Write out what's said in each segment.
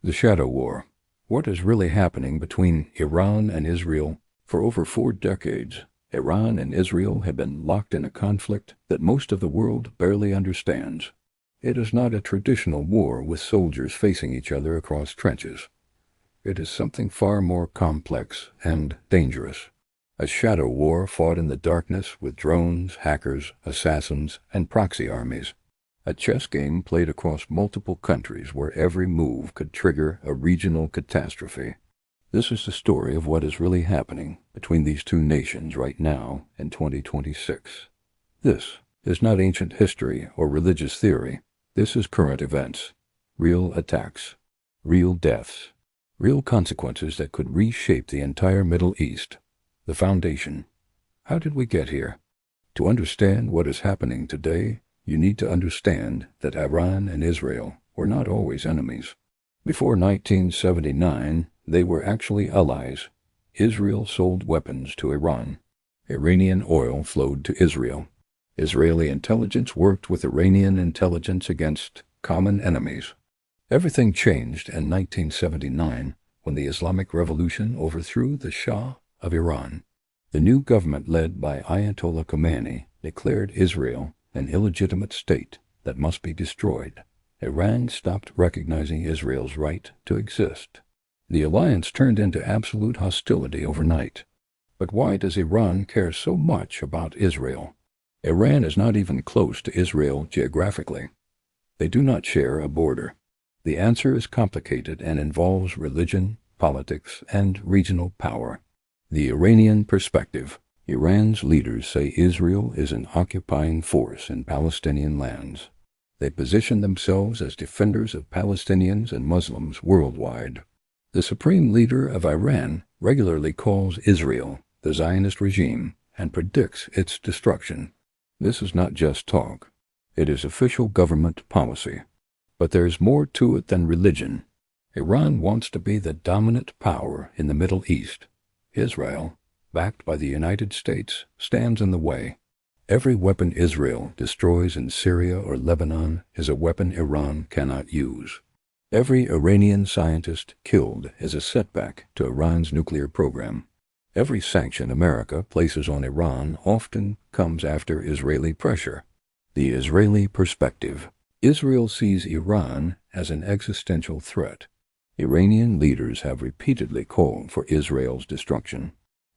The Shadow War. What is really happening between Iran and Israel? For over 4 decades, Iran and Israel have been locked in a conflict that most of the world barely understands. It is not a traditional war with soldiers facing each other across trenches. It is something far more complex and dangerous. A shadow war fought in the darkness with drones, hackers, assassins, and proxy armies. A chess game played across multiple countries where every move could trigger a regional catastrophe. This is the story of what is really happening between these two nations right now in 2026. This is not ancient history or religious theory. This is current events, real attacks, real deaths, real consequences that could reshape the entire Middle East. The foundation. How did we get here? To understand what is happening today, you need to understand that Iran and Israel were not always enemies. Before 1979, they were actually allies. Israel sold weapons to Iran. Iranian oil flowed to Israel. Israeli intelligence worked with Iranian intelligence against common enemies. Everything changed in 1979 when the Islamic Revolution overthrew the Shah of Iran. The new government led by Ayatollah Khomeini declared Israel an illegitimate state that must be destroyed. Iran stopped recognizing Israel's right to exist. The alliance turned into absolute hostility overnight. But why does Iran care so much about Israel? Iran is not even close to Israel geographically. They do not share a border. The answer is complicated and involves religion, politics, and regional power. The Iranian perspective. Iran's leaders say Israel is an occupying force in Palestinian lands. They position themselves as defenders of Palestinians and Muslims worldwide. The supreme leader of Iran regularly calls Israel the Zionist regime and predicts its destruction. This is not just talk. It is official government policy. But there's more to it than religion. Iran wants to be the dominant power in the Middle East. Israel, backed by the United States, stands in the way. Every weapon Israel destroys in Syria or Lebanon is a weapon Iran cannot use. Every Iranian scientist killed is a setback to Iran's nuclear program. Every sanction America places on Iran often comes after Israeli pressure. The Israeli perspective. Israel sees Iran as an existential threat. Iranian leaders have repeatedly called for Israel's destruction.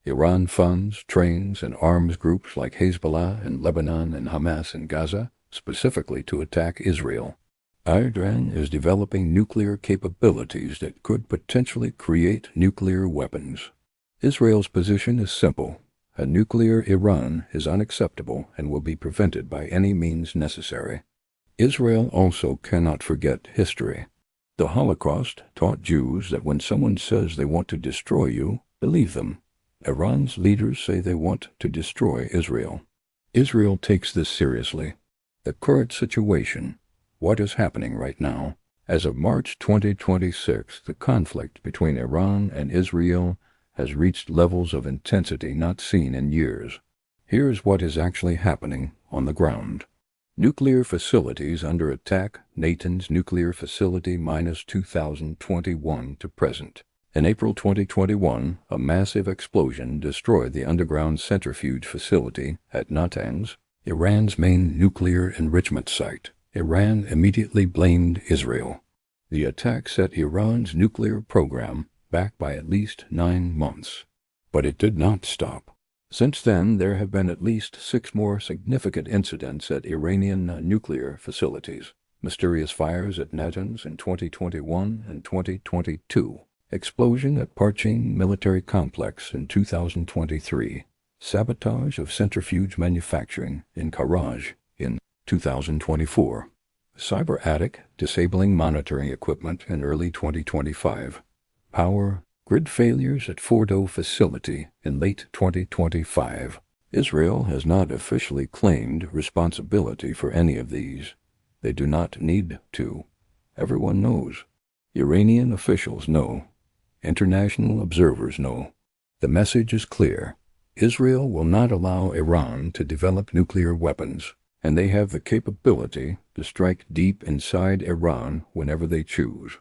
Iran funds, trains, and arms groups like Hezbollah in Lebanon and Hamas in Gaza specifically to attack Israel. Iran is developing nuclear capabilities that could potentially create nuclear weapons. Israel's position is simple. A nuclear Iran is unacceptable and will be prevented by any means necessary. Israel also cannot forget history. The Holocaust taught Jews that when someone says they want to destroy you, believe them. Iran's leaders say they want to destroy Israel. Israel takes this seriously. The current situation, what is happening right now, as of March 2026, the conflict between Iran and Israel has reached levels of intensity not seen in years. Here's what is actually happening on the ground. Nuclear facilities under attack. Natanz nuclear facility minus 2021 to present. In April 2021, a massive explosion destroyed the underground centrifuge facility at Natanz, Iran's main nuclear enrichment site. Iran immediately blamed Israel. The attack set Iran's nuclear program back by at least 9 months. But it did not stop. Since then, there have been at least 6 more significant incidents at Iranian nuclear facilities. Mysterious fires at Natanz in 2021 and 2022. Explosion at Parchin military complex in 2023. Sabotage of centrifuge manufacturing in Karaj in 2024. Cyber attic disabling monitoring equipment in early 2025. Power grid failures at Fordo facility in late 2025. Israel has not officially claimed responsibility for any of these. They do not need to. Everyone knows. Iranian officials know. International observers know. The message is clear. Israel will not allow Iran to develop nuclear weapons, and they have the capability to strike deep inside Iran whenever they choose.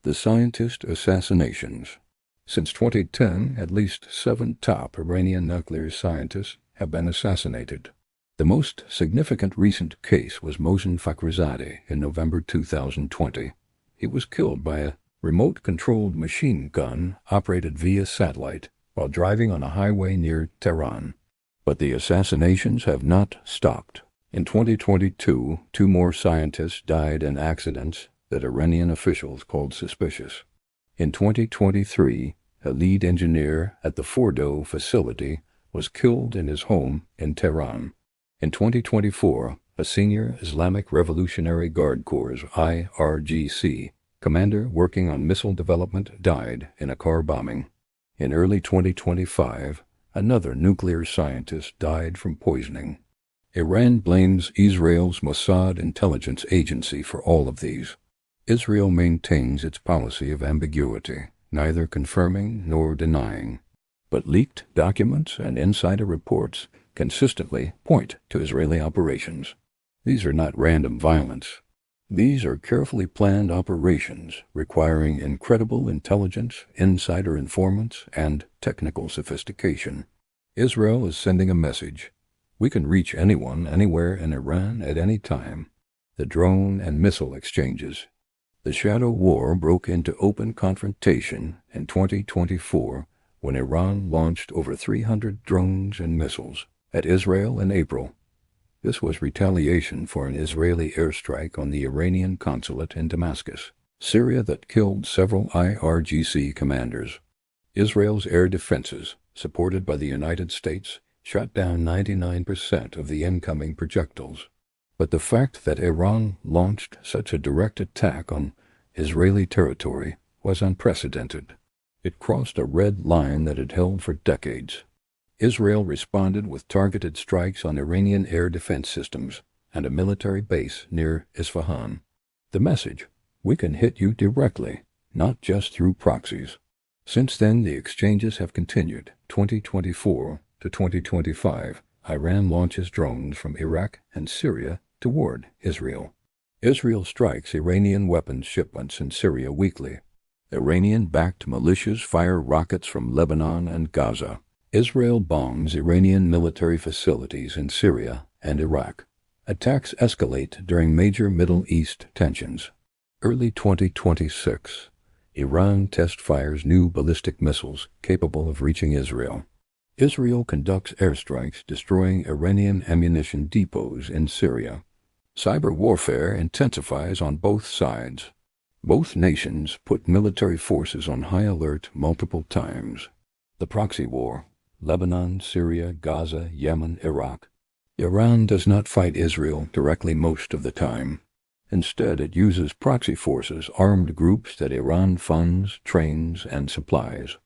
The scientist assassinations. Since 2010, at least 7 top Iranian nuclear scientists have been assassinated. The most significant recent case was Mohsen Fakhrizadeh in November 2020. He was killed by a remote-controlled machine gun operated via satellite while driving on a highway near Tehran. But the assassinations have not stopped. In 2022, 2 more scientists died in accidents that Iranian officials called suspicious. In 2023, a lead engineer at the Fordo facility was killed in his home in Tehran. In 2024, a senior Islamic Revolutionary Guard Corps (IRGC) commander working on missile development died in a car bombing. In early 2025, another nuclear scientist died from poisoning. Iran blames Israel's Mossad intelligence agency for all of these. Israel maintains its policy of ambiguity, neither confirming nor denying. But leaked documents and insider reports consistently point to Israeli operations. These are not random violence. These are carefully planned operations requiring incredible intelligence, insider informants, and technical sophistication. Israel is sending a message. We can reach anyone, anywhere in Iran at any time. The drone and missile exchanges. The shadow war broke into open confrontation in 2024 when Iran launched over 300 drones and missiles at Israel in April. This was retaliation for an Israeli airstrike on the Iranian consulate in Damascus, Syria, that killed several IRGC commanders. Israel's air defenses, supported by the United States, shot down 99% of the incoming projectiles. But the fact that Iran launched such a direct attack on Israeli territory was unprecedented. It crossed a red line that had held for decades. Israel responded with targeted strikes on Iranian air defense systems and a military base near Isfahan. The message: we can hit you directly, not just through proxies. Since then, the exchanges have continued. 2024 to 2025, Iran launches drones from Iraq and Syria toward Israel. Israel strikes Iranian weapons shipments in Syria weekly. Iranian-backed militias fire rockets from Lebanon and Gaza. Israel bombs Iranian military facilities in Syria and Iraq. Attacks escalate during major Middle East tensions. Early 2026, Iran test fires new ballistic missiles capable of reaching Israel. Israel conducts airstrikes destroying Iranian ammunition depots in Syria. Cyber warfare intensifies on both sides. Both nations put military forces on high alert multiple times. The proxy war. Lebanon, Syria, Gaza, Yemen, Iraq. Iran does not fight Israel directly most of the time. Instead, it uses proxy forces, armed groups that Iran funds, trains, and supplies.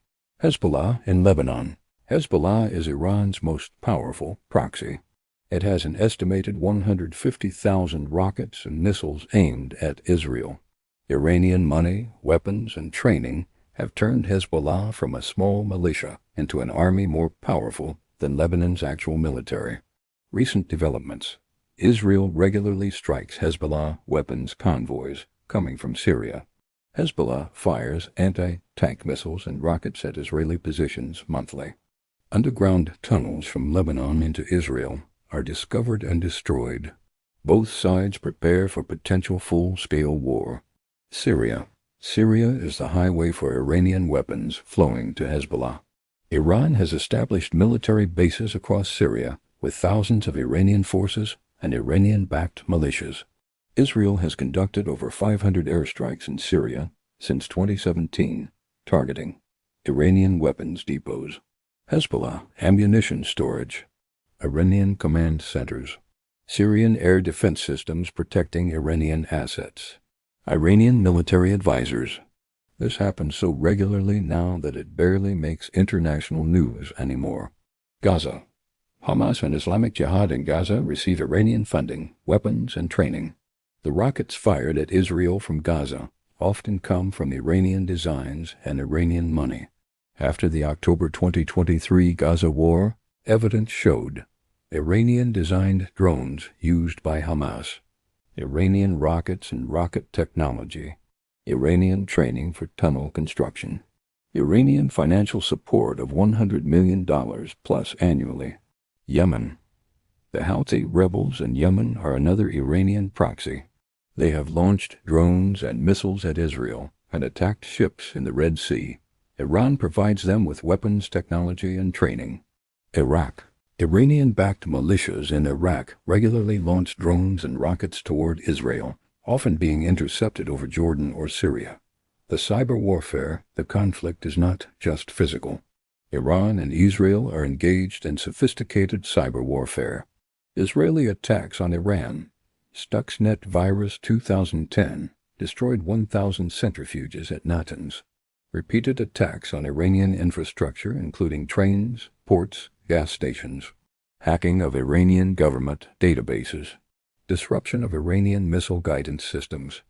Hezbollah in Lebanon. Hezbollah is Iran's most powerful proxy. It has an estimated 150,000 rockets and missiles aimed at Israel. Iranian money, weapons, and training have turned Hezbollah from a small militia into an army more powerful than Lebanon's actual military. Recent developments. Israel regularly strikes Hezbollah weapons convoys coming from Syria. Hezbollah fires anti-tank missiles and rockets at Israeli positions monthly. Underground tunnels from Lebanon into Israel are discovered and destroyed. Both sides prepare for potential full-scale war. Syria. Syria is the highway for Iranian weapons flowing to Hezbollah. Iran has established military bases across Syria with thousands of Iranian forces and Iranian-backed militias. Israel has conducted over 500 airstrikes in Syria since 2017, targeting Iranian weapons depots. Hezbollah ammunition storage. Iranian command centers. Syrian air defense systems protecting Iranian assets. Iranian military advisors. This happens so regularly now that it barely makes international news anymore. Gaza. Hamas and Islamic Jihad in Gaza receive Iranian funding, weapons, and training. The rockets fired at Israel from Gaza often come from Iranian designs and Iranian money. After the October 2023 Gaza war, evidence showed Iranian-designed drones used by Hamas. Iranian rockets and rocket technology. Iranian training for tunnel construction. Iranian financial support of $100 million plus annually. Yemen. The Houthi rebels in Yemen are another Iranian proxy. They have launched drones and missiles at Israel and attacked ships in the Red Sea. Iran provides them with weapons technology and training. Iraq. Iranian-backed militias in Iraq regularly launch drones and rockets toward Israel, often being intercepted over Jordan or Syria. The cyber warfare, the conflict is not just physical. Iran and Israel are engaged in sophisticated cyber warfare. Israeli attacks on Iran. Stuxnet virus 2010 destroyed 1,000 centrifuges at Natanz. Repeated attacks on Iranian infrastructure, including trains, ports, gas stations. Hacking of Iranian government databases. Disruption of Iranian missile guidance systems.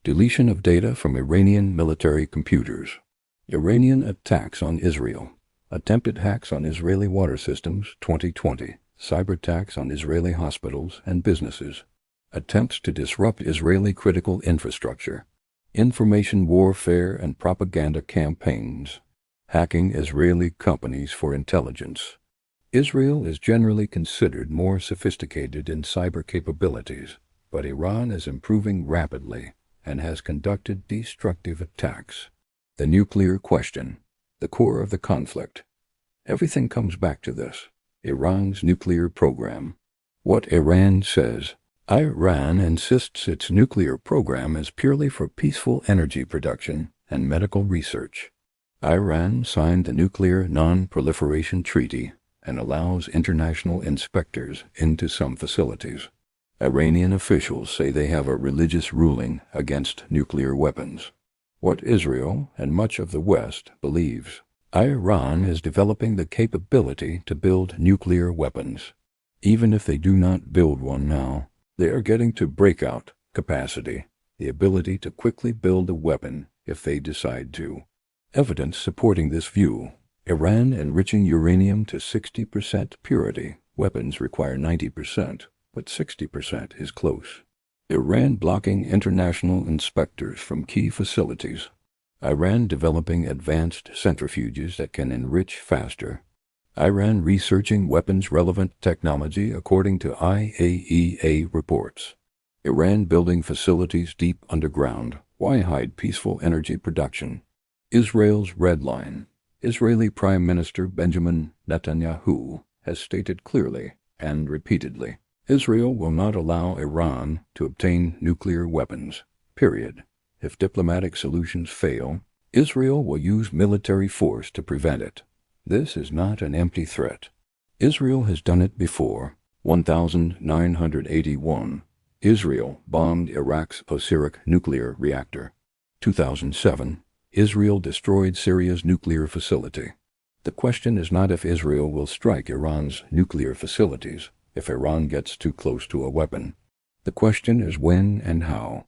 Deletion of data from Iranian military computers. Iranian attacks on Israel. Attempted hacks on Israeli water systems 2020. Cyber attacks on Israeli hospitals and businesses. Attempts to disrupt Israeli critical infrastructure. Information warfare and propaganda campaigns. Hacking Israeli companies for intelligence. Israel is generally considered more sophisticated in cyber capabilities, but Iran is improving rapidly and has conducted destructive attacks. The nuclear question, the core of the conflict. Everything comes back to this: Iran's nuclear program. What Iran says. Iran insists its nuclear program is purely for peaceful energy production and medical research. Iran signed the Nuclear Non-Proliferation Treaty and allows international inspectors into some facilities. Iranian officials say they have a religious ruling against nuclear weapons. What Israel and much of the West believes. Iran is developing the capability to build nuclear weapons. Even if they do not build one now, they are getting to breakout capacity, the ability to quickly build a weapon if they decide to. Evidence supporting this view. Iran enriching uranium to 60% purity. Weapons require 90%, but 60% is close. Iran blocking international inspectors from key facilities. Iran developing advanced centrifuges that can enrich faster. Iran researching weapons-relevant technology according to IAEA reports. Iran building facilities deep underground. Why hide peaceful energy production? Israel's red line. Israeli Prime Minister Benjamin Netanyahu has stated clearly and repeatedly, Israel will not allow Iran to obtain nuclear weapons, period. If diplomatic solutions fail, Israel will use military force to prevent it. This is not an empty threat. Israel has done it before. 1981. Israel bombed Iraq's Osirak nuclear reactor. 2007. Israel destroyed Syria's nuclear facility. The question is not if Israel will strike Iran's nuclear facilities if Iran gets too close to a weapon. The question is when and how.